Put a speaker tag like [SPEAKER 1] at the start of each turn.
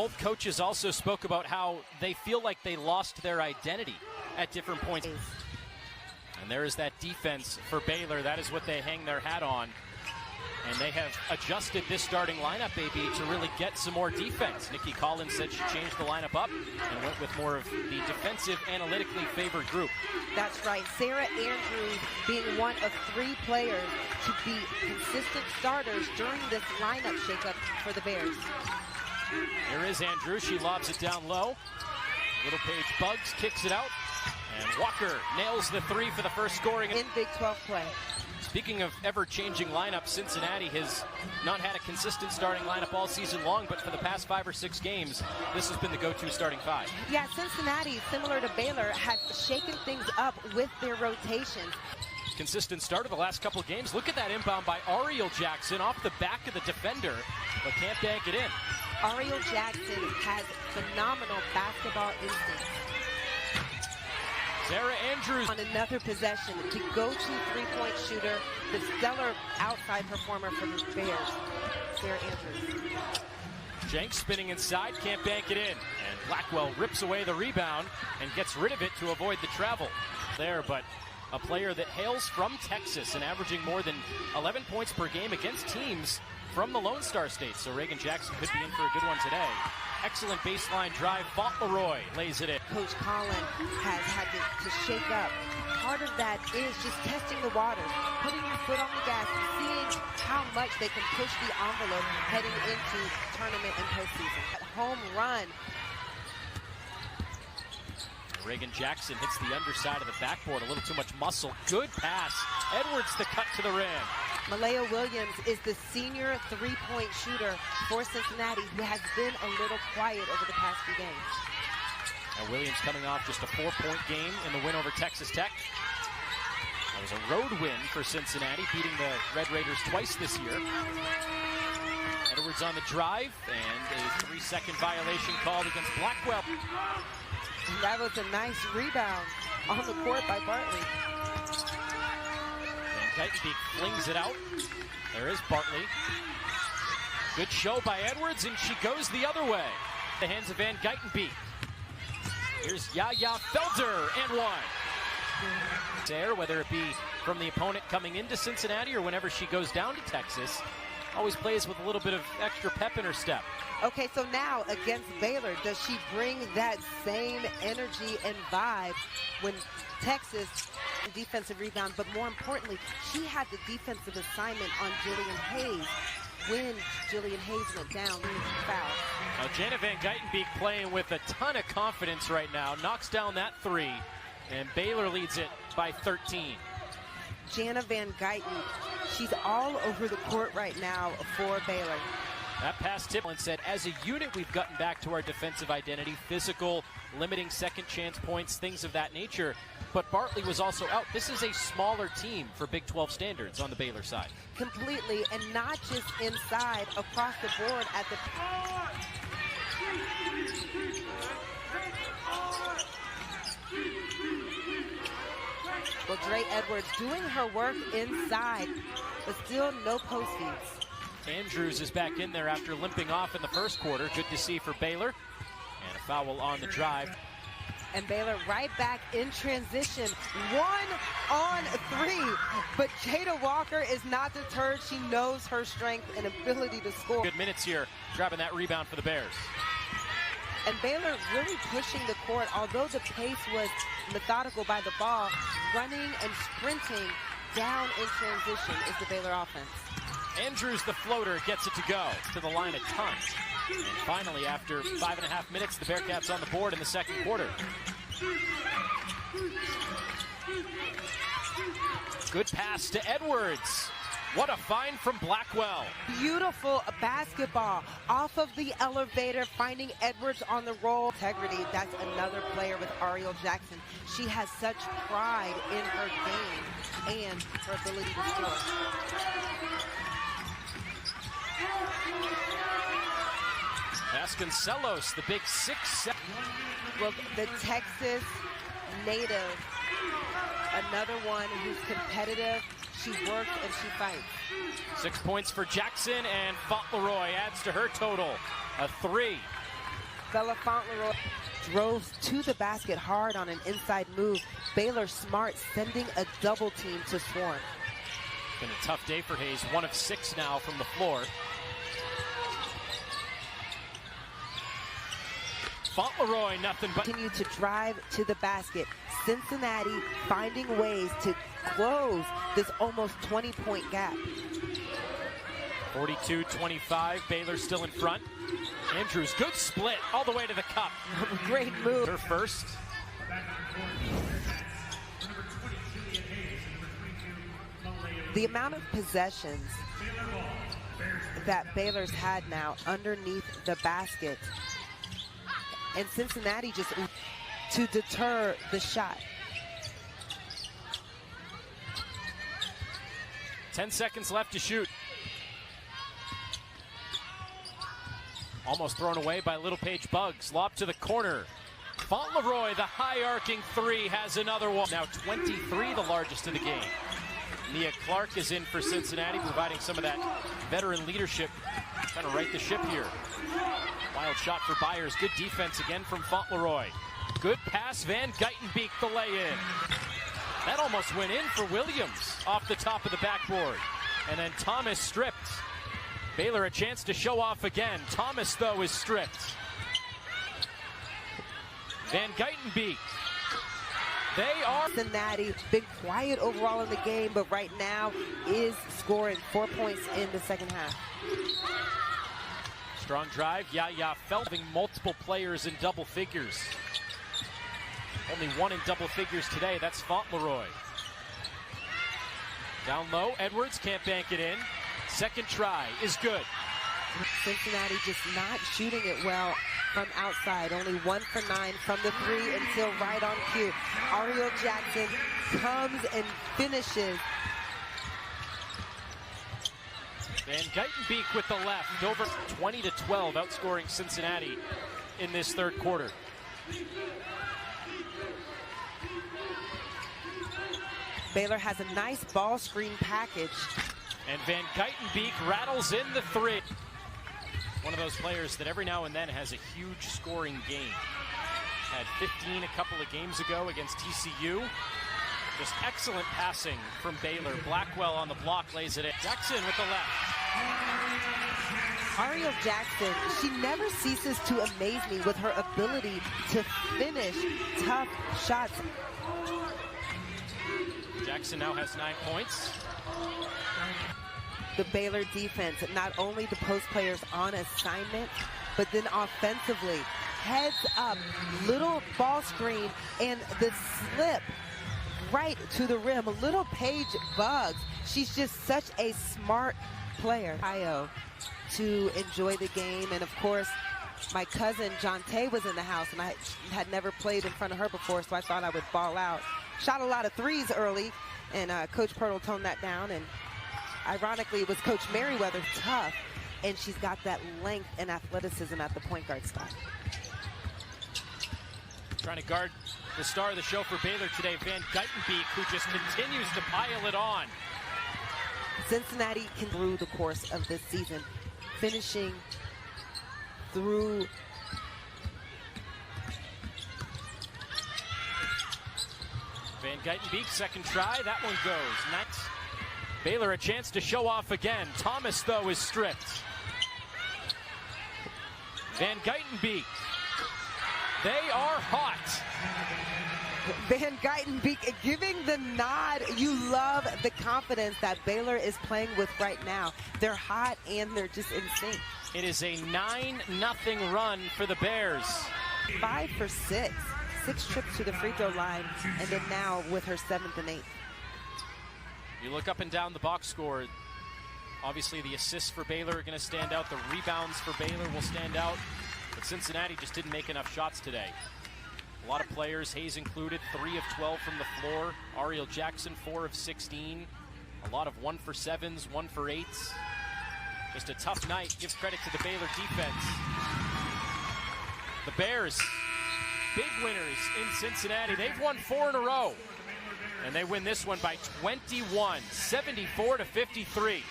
[SPEAKER 1] Both coaches also spoke about how they feel like they lost their identity at different points. And there is that defense for Baylor. That is what they hang their hat on. And they have adjusted this starting lineup, AB, to really get some more defense. Nikki Collins said she changed the lineup up and went with more of the defensive, analytically favored group.
[SPEAKER 2] That's right. Sarah Andrews being one of 3 players to be consistent starters during this lineup shakeup for the Bears.
[SPEAKER 1] Here is Andrews. She lobs it down low. Little Paige Bugs kicks it out. And Walker nails the 3 for the first scoring.
[SPEAKER 2] In Big 12 play.
[SPEAKER 1] Speaking of ever-changing lineup, Cincinnati has not had a consistent starting lineup all season long, but for the past 5 or 6 games, this has been the go-to starting 5.
[SPEAKER 2] Yeah, Cincinnati, similar to Baylor, has shaken things up with their rotations.
[SPEAKER 1] Consistent start of the last couple of games. Look at that inbound by Ariel Jackson off the back of the defender, but can't bank it in.
[SPEAKER 2] Ariel Jackson has phenomenal basketball instincts.
[SPEAKER 1] Sarah Andrews
[SPEAKER 2] on another possession, the go-to three-point shooter, the stellar outside performer for the Bears, Sarah Andrews.
[SPEAKER 1] Jenks spinning inside, can't bank it in. And Blackwell rips away the rebound and gets rid of it to avoid the travel there, but a player that hails from Texas and averaging more than 11 points per game against teams from the Lone Star State. So Reagan Jackson could be in for a good one today. Excellent baseline drive. Fauntleroy lays it in.
[SPEAKER 2] Coach Collin has had to shake up. Part of that is just testing the waters, putting your foot on the gas, and seeing how much they can push the envelope heading into tournament and postseason. That home run.
[SPEAKER 1] Reagan Jackson hits the underside of the backboard, a little too much muscle. Good pass. Edwards the cut to the rim.
[SPEAKER 2] Malaya Williams is the senior three-point shooter for Cincinnati, who has been a little quiet over the past few games.
[SPEAKER 1] And Williams coming off just a 4-point game in the win over Texas Tech. That was a road win for Cincinnati, beating the Red Raiders twice this year. Edwards on the drive, and a 3-second violation called against Blackwell.
[SPEAKER 2] That was a nice rebound on the court by Bartley.
[SPEAKER 1] Geitenbeek flings it out. There is Bartley. Good show by Edwards, and she goes the other way. The hands of Van Geitenbeek. Here's Yaya Felder, and one. There, whether it be from the opponent coming into Cincinnati or whenever she goes down to Texas, always plays with a little bit of extra pep in her step.
[SPEAKER 2] Okay, so now against Baylor, does she bring that same energy and vibe when Texas defensive rebound, but more importantly, she had the defensive assignment on Jillian Hayes when Jillian Hayes went down in foul.
[SPEAKER 1] Now Jana Van Geitenbeek playing with a ton of confidence right now, knocks down that 3, and Baylor leads it by 13.
[SPEAKER 2] Jana Van Geiten, she's all over the court right now for Baylor.
[SPEAKER 1] That pass tip and said, as a unit, we've gotten back to our defensive identity, physical, limiting second chance points, things of that nature. But Bartley was also out. This is a smaller team for Big 12 standards on the Baylor side.
[SPEAKER 2] Completely, and not just inside, across the board at the... Well, Dre Edwards doing her work inside, but still no post feeds.
[SPEAKER 1] Andrews is back in there after limping off in the first quarter. Good to see for Baylor. And a foul on the drive.
[SPEAKER 2] And Baylor right back in transition. 1-on-3. But Jada Walker is not deterred. She knows her strength and ability to score.
[SPEAKER 1] Good minutes here, grabbing that rebound for the Bears.
[SPEAKER 2] And Baylor really pushing the court, although the pace was methodical by the ball, running and sprinting down in transition is the Baylor offense.
[SPEAKER 1] Andrews, the floater, gets it to go to the line a ton. And finally, after 5.5 minutes, the Bearcats on the board in the second quarter. Good pass to Edwards. What a find from Blackwell.
[SPEAKER 2] Beautiful basketball off of the elevator, finding Edwards on the roll. Integrity, that's another player with Ariel Jackson. She has such pride in her game and her ability to score.
[SPEAKER 1] Vasconcelos, the big 6'7".
[SPEAKER 2] Well, the Texas native, another one who's competitive. She works and she fights.
[SPEAKER 1] 6 points for Jackson, and Fauntleroy adds to her total. A 3.
[SPEAKER 2] Bella Fauntleroy drove to the basket hard on an inside move. Baylor smart, sending a double team to Swarm.
[SPEAKER 1] Been a tough day for Hayes. 1 of 6 now from the floor. Fauntleroy, nothing but.
[SPEAKER 2] Continue to drive to the basket. Cincinnati finding ways to close this almost 20-point gap.
[SPEAKER 1] 42-25, Baylor still in front. Andrews, good split all the way to the cup.
[SPEAKER 2] Great move.
[SPEAKER 1] Her first.
[SPEAKER 2] The amount of possessions that Baylor's had now underneath the basket, and Cincinnati just to deter the shot.
[SPEAKER 1] 10 seconds left to shoot. Almost thrown away by Little Page Bugs. Lob to the corner. Fauntleroy, the high arcing 3, has another one. Now 23, the largest of the game. Nia Clark is in for Cincinnati, providing some of that veteran leadership, trying to right the ship here. Wild shot for Byers. Good defense again from Fauntleroy. Good pass, Van Geitenbeek, the lay-in. That almost went in for Williams off the top of the backboard. And then Thomas stripped. Baylor a chance to show off again. Thomas, though, is stripped. Van Geitenbeek. They are.
[SPEAKER 2] Cincinnati, been quiet overall in the game, but right now is scoring 4 points in the second half.
[SPEAKER 1] Strong drive. Yaya Felving, multiple players in double figures. Only one in double figures today. That's Fauntleroy. Down low. Edwards can't bank it in. Second try is good.
[SPEAKER 2] Cincinnati just not shooting it well from outside. Only 1 for 9 from the 3 until right on cue. Ariel Jackson comes and finishes.
[SPEAKER 1] Van Geitenbeek with the left. Over 20-12, outscoring Cincinnati in this third quarter.
[SPEAKER 2] Baylor has a nice ball screen package.
[SPEAKER 1] And Van Geitenbeek rattles in the 3. One of those players that every now and then has a huge scoring game. Had 15 a couple of games ago against TCU. Just excellent passing from Baylor. Blackwell on the block lays it in. Jackson with the left.
[SPEAKER 2] Ariel Jackson, she never ceases to amaze me with her ability to finish tough shots.
[SPEAKER 1] Jackson now has 9 points.
[SPEAKER 2] The Baylor defense, not only the post players on assignment, but then offensively, heads up, little ball screen, and the slip right to the rim. Little Page Bugs, she's just such a smart player. To enjoy the game, and of course, my cousin John Tay was in the house, and I had never played in front of her before, so I thought I would ball out. Shot a lot of threes early, and Coach Pirtle toned that down, and ironically, it was Coach Merriweather tough, and she's got that length and athleticism at the point guard spot.
[SPEAKER 1] Trying to guard the star of the show for Baylor today, Van Geitenbeek, who just continues to pile it on.
[SPEAKER 2] Cincinnati can through the course of this season, finishing through.
[SPEAKER 1] Van Geitenbeek, second try, that one goes. Next, Baylor a chance to show off again. Thomas, though, is stripped. Van Geitenbeek. They are hot.
[SPEAKER 2] Van Geitenbeek giving the nod. You love the confidence that Baylor is playing with right now. They're hot and they're just in sync.
[SPEAKER 1] It is a 9-0 run for the Bears.
[SPEAKER 2] 5 for 6. 6 trips to the free throw line, and then now with her 7th and 8th.
[SPEAKER 1] You look up and down the box score. Obviously, the assists for Baylor are going to stand out. The rebounds for Baylor will stand out. But Cincinnati just didn't make enough shots today. A lot of players, Hayes included, 3 of 12 from the floor. Ariel Jackson, 4 of 16. A lot of 1 for 7s, 1 for 8s. Just a tough night. Give credit to the Baylor defense. The Bears, big winners in Cincinnati. They've won 4 in a row. And they win this one by 21, 74-53.